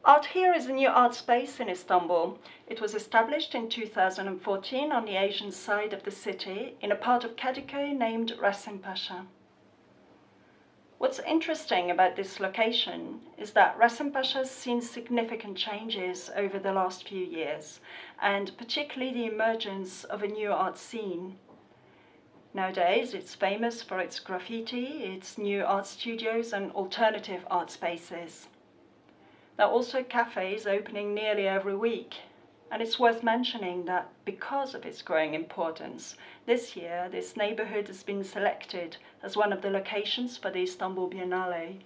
Arthere is a new art space in Istanbul. It was established in 2014 on the Asian side of the city in a part of Kadıköy named Rasim-Pasha. What's interesting about this location is that Rasim-Pasha has seen significant changes over the last few years, and particularly the emergence of a new art scene. Nowadays, it's famous for its graffiti, its new art studios and alternative art spaces. There are also cafes opening nearly every week, and it's worth mentioning that because of its growing importance, this year this neighborhood has been selected as one of the locations for the Istanbul Biennale.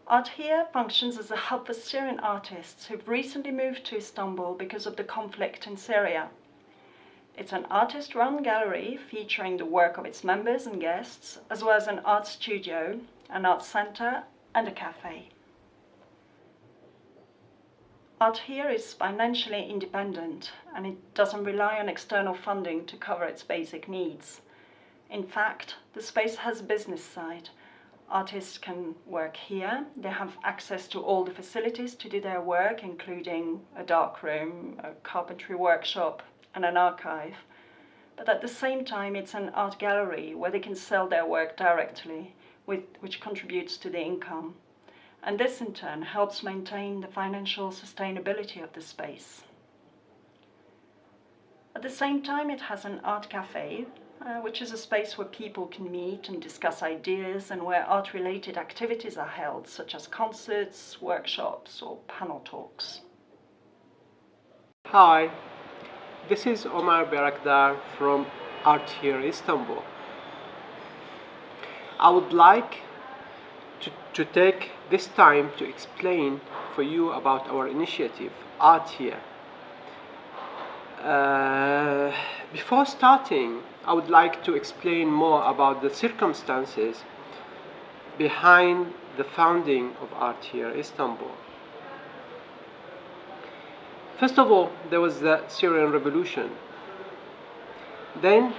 Arthere functions as a hub for Syrian artists who've recently moved to Istanbul because of the conflict in Syria. It's an artist-run gallery featuring the work of its members and guests, as well as an art studio, an art center, and a cafe. Arthere is financially independent, and it doesn't rely on external funding to cover its basic needs. In fact, the space has a business side. Artists can work here. They have access to all the facilities to do their work, including a darkroom, a carpentry workshop, and an archive. But at the same time, it's an art gallery where they can sell their work directly, which contributes to the income. And this in turn helps maintain the financial sustainability of the space. At the same time, it has an art cafe, which is a space where people can meet and discuss ideas and where art-related activities are held, such as concerts, workshops, or panel talks. Hi, this is Omar Barakdar from Arthere Istanbul. I would like to take this time to explain for you about our initiative, Arthere. Before starting, I would like to explain more about the circumstances behind the founding of Arthere Istanbul. First of all, there was the Syrian Revolution. Then,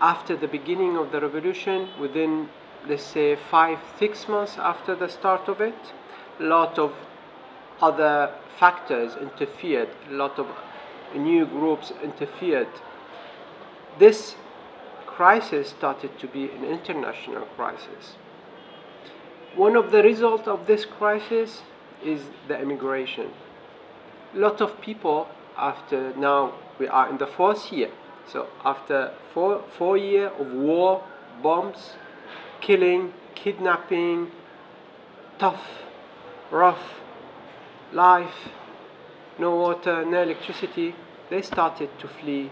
after the beginning of the revolution, within, let's say, 5-6 months after the start of it, a lot of other factors interfered, a lot of new groups interfered. This crisis started to be an international crisis. One of the results of this crisis is the immigration. A lot of people, after now we are in the 4th year, so after four years of war, bombs, killing, kidnapping, tough, rough life, no water, no electricity, they started to flee.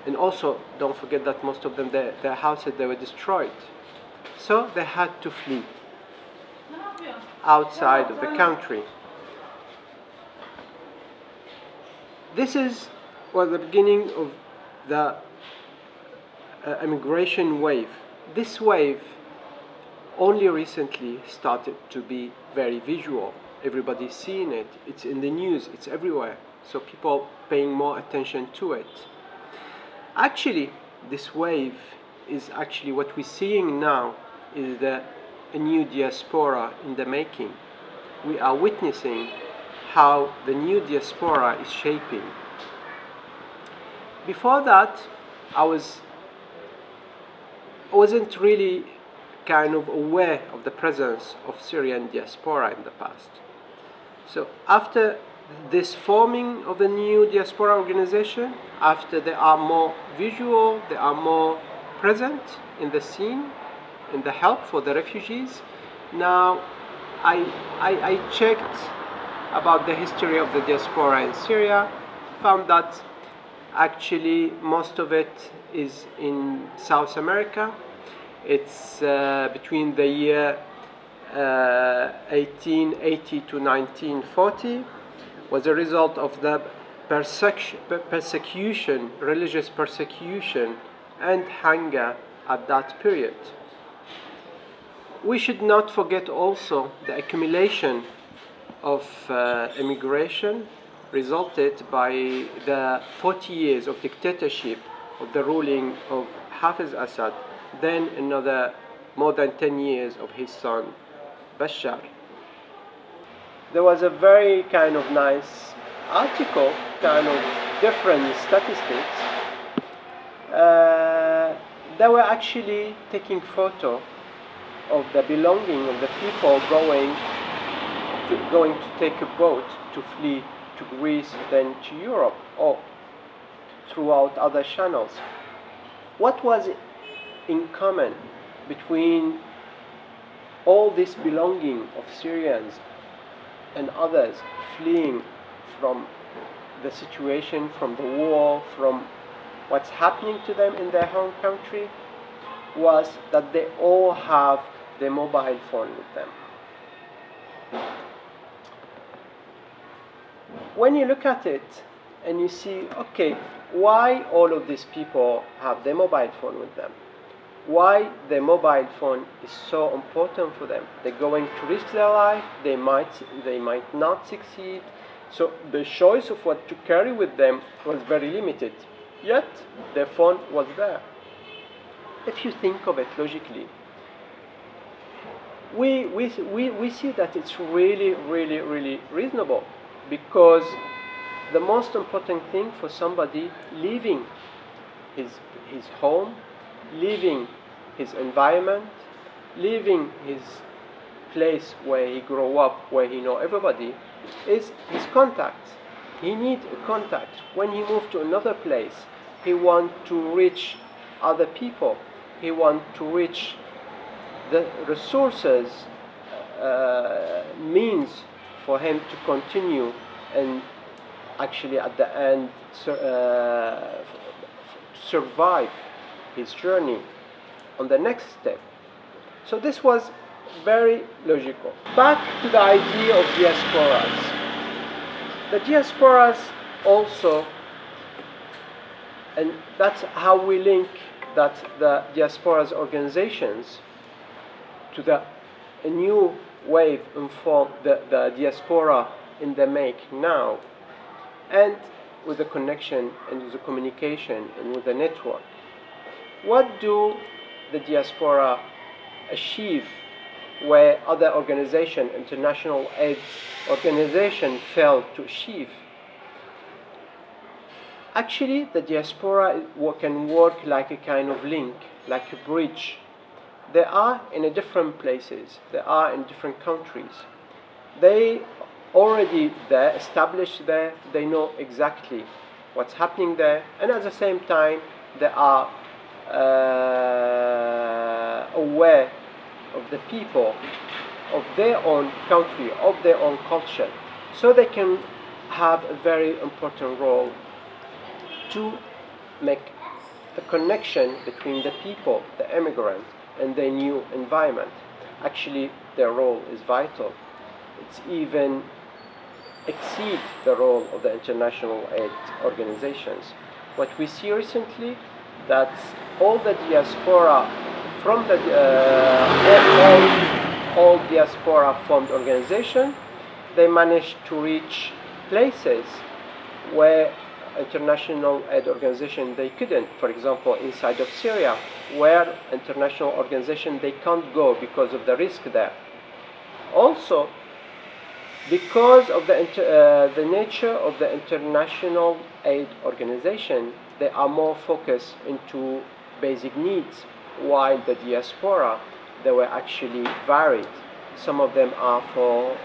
And also, don't forget that most of them, their houses, they were destroyed. So they had to flee outside of the country. This was the beginning of the immigration wave. This wave only recently started to be very visual. Everybody's seeing it. It's in the news. It's everywhere. So people paying more attention to it. Actually, this wave is actually what we're seeing now is a new diaspora in the making. We are witnessing how the new diaspora is shaping. Before that, I wasn't really kind of aware of the presence of Syrian diaspora in the past. So after this forming of the new diaspora organization, after they are more visual, they are more present in the scene, in the help for the refugees, now I checked about the history of the diaspora in Syria, found that actually most of it is in South America. It's between the year 1880 to 1940, was a result of the persecution, religious persecution and hunger at that period. We should not forget also the accumulation of immigration resulted by the 40 years of dictatorship of the ruling of Hafiz Assad, then another more than 10 years of his son Bashar. there was a very kind of nice article, kind of different statistics. They were actually taking photo of the belonging of the people going to take a boat to flee to Greece, then to Europe, or throughout other channels. What was in common between all this belonging of Syrians and others fleeing from the situation, from the war, from what's happening to them in their home country, was that they all have their mobile phone with them. When you look at it and you see, okay, why all of these people have their mobile phone with them? Why their mobile phone is so important for them? They're going to risk their life, they might not succeed, so the choice of what to carry with them was very limited, yet their phone was there. If you think of it logically, we see that it's really, really, really reasonable, because the most important thing for somebody leaving his home, leaving his environment, leaving his place where he grew up, where he know everybody, is his contacts. He needs a contact. When he moved to another place, he wants to reach other people. He wants to reach the resources, means for him to continue and actually at the end survive his journey on the next step. So this was very logical. Back to the idea of diasporas. The diasporas also, and that's how we link that the diasporas organizations to a new wave informed the diaspora in the make now, and with the connection and with the communication and with the network. What do the diaspora achieve where other organizations, international aid organizations, failed to achieve? Actually, the diaspora can work like a kind of link, like a bridge. They are in different places, they are in different countries. They already there, established there, they know exactly what's happening there, and at the same time they are aware of the people, of their own country, of their own culture, so they can have a very important role to make a connection between the people, the immigrants, and their new environment. Actually, their role is vital. It's even exceed the role of the international aid organizations. What we see recently, that all the diaspora from the all diaspora formed organizations, they managed to reach places where international aid organizations they couldn't. For example, inside of Syria, where international organizations they can't go because of the risk there. Also, because of the nature of the international aid organization, they are more focused into basic needs, while the diaspora, they were actually varied. Some of them are for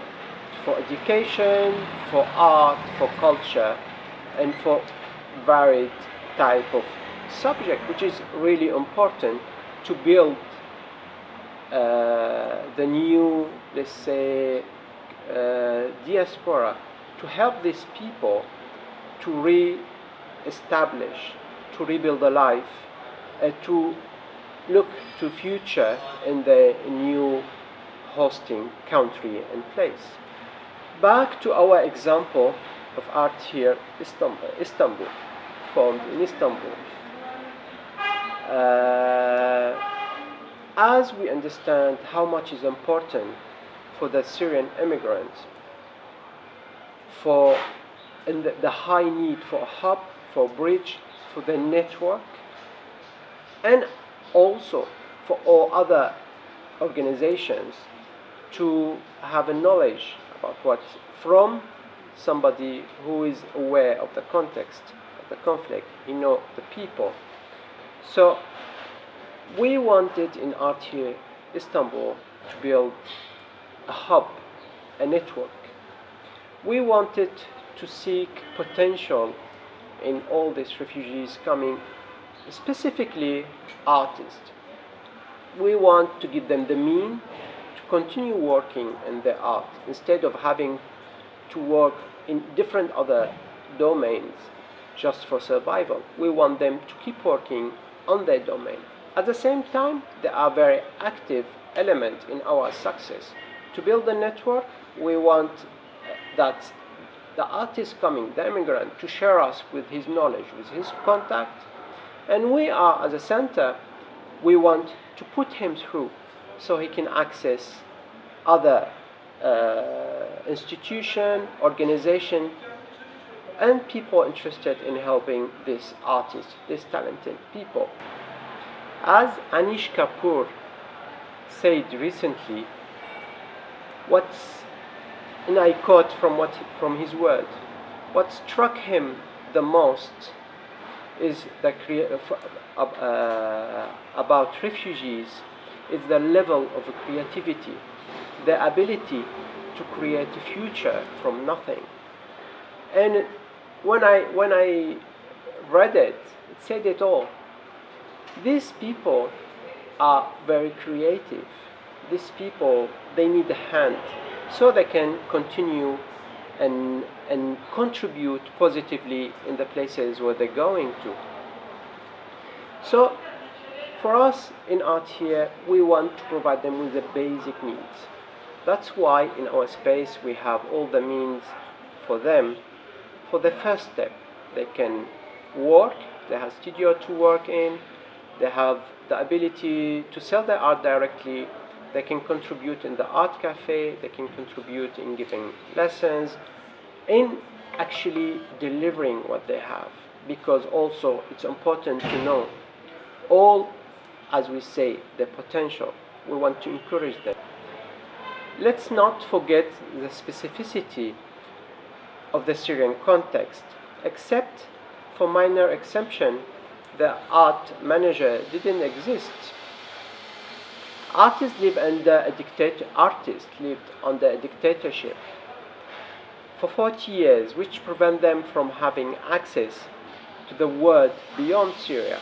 education, for art, for culture, and for varied type of subject, which is really important to build the new, let's say, diaspora, to help these people to re-establish, to rebuild a life, to look to future in the new hosting country and place. Back to our example of arthere Istanbul, formed in Istanbul. As we understand how much is important for the Syrian immigrants, and the high need for a hub, for a bridge, for the network, and also for all other organizations to have a knowledge about what from somebody who is aware of the context of the conflict, he knows the people. So we wanted in Arthere Istanbul to build a hub, a network. We wanted to seek potential in all these refugees coming, specifically artists. We want to give them the means to continue working in their art instead of having to work in different other domains just for survival. We want them to keep working on their domain. At the same time, they are very active element in our success. To build a network, we want that the artist coming, the immigrant, to share us with his knowledge, with his contact, and we are, as a center, we want to put him through so he can access other institution, organization, and people interested in helping these artists, these talented people. As Anish Kapoor said recently, and I quote from his word, what struck him the most is about refugees is the level of creativity, the ability to create a future from nothing. And when I read it, it said it all. These people are very creative. These people, they need a hand so they can continue and contribute positively in the places where they're going to. So for us in Arthere, we want to provide them with the basic needs. That's why in our space we have all the means for them. For the first step, they can work, they have studio to work in, they have the ability to sell their art directly, they can contribute in the art cafe, they can contribute in giving lessons, in actually delivering what they have. Because also it's important to know all, as we say, the potential. We want to encourage them. Let's not forget the specificity of the Syrian context. Except for minor exception, the art manager didn't exist. Artists lived under a dictatorship for 40 years, which prevent them from having access to the world beyond Syria.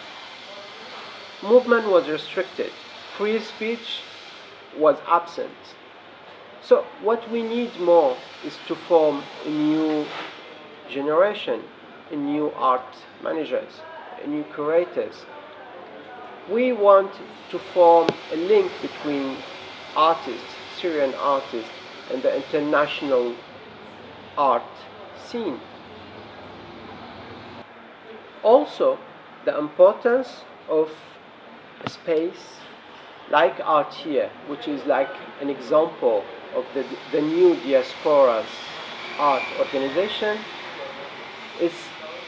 Movement was restricted. Free speech was absent. So what we need more is to form a new generation, a new art managers, a new curators. We want to form a link between artists, Syrian artists, and the international art scene. Also, the importance of a space like Arthere, which is like an example of the new diasporas art organization, is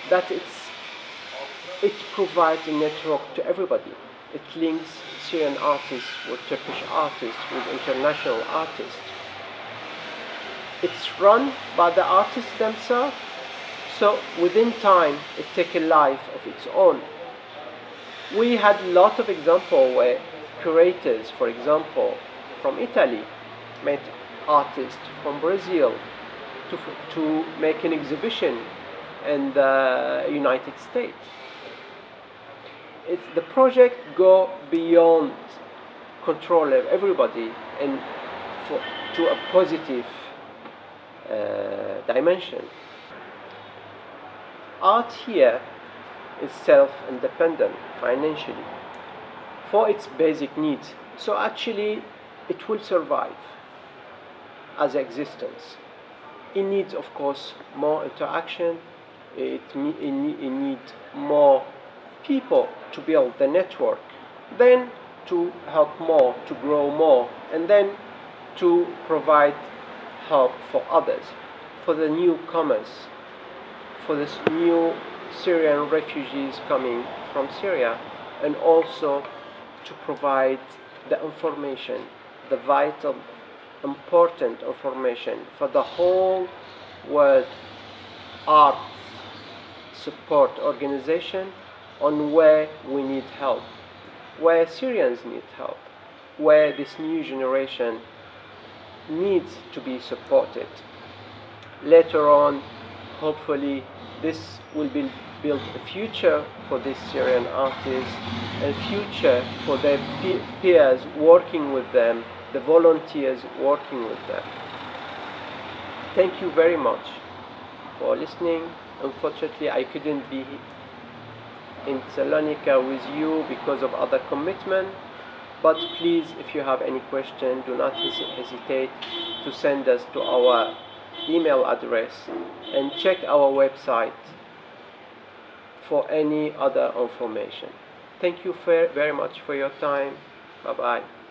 that it provides a network to everybody. It links Syrian artists with Turkish artists, with international artists. It's run by the artists themselves, so within time it takes a life of its own. We had a lot of examples where curators, for example, from Italy met artists from Brazil to make an exhibition in the United States. The project go beyond control of everybody and to a positive dimension. Art here is self-independent financially for its basic needs. So actually it will survive as existence. It needs, of course, more interaction. It needs more people to build the network, then to help more, to grow more, and then to provide help for others, for the newcomers, for the new Syrian refugees coming from Syria, and also to provide the information, the vital important information for the whole world art support organization on where we need help, where Syrians need help, where this new generation needs to be supported. Later on, hopefully, this will build a future for these Syrian artists, a future for their peers working with them, the volunteers working with them. Thank you very much for listening. Unfortunately, I couldn't be in Salonika with you because of other commitment, but please, if you have any question, do not hesitate to send us to our email address and check our website for any other information. Thank you very much for your time. Bye bye.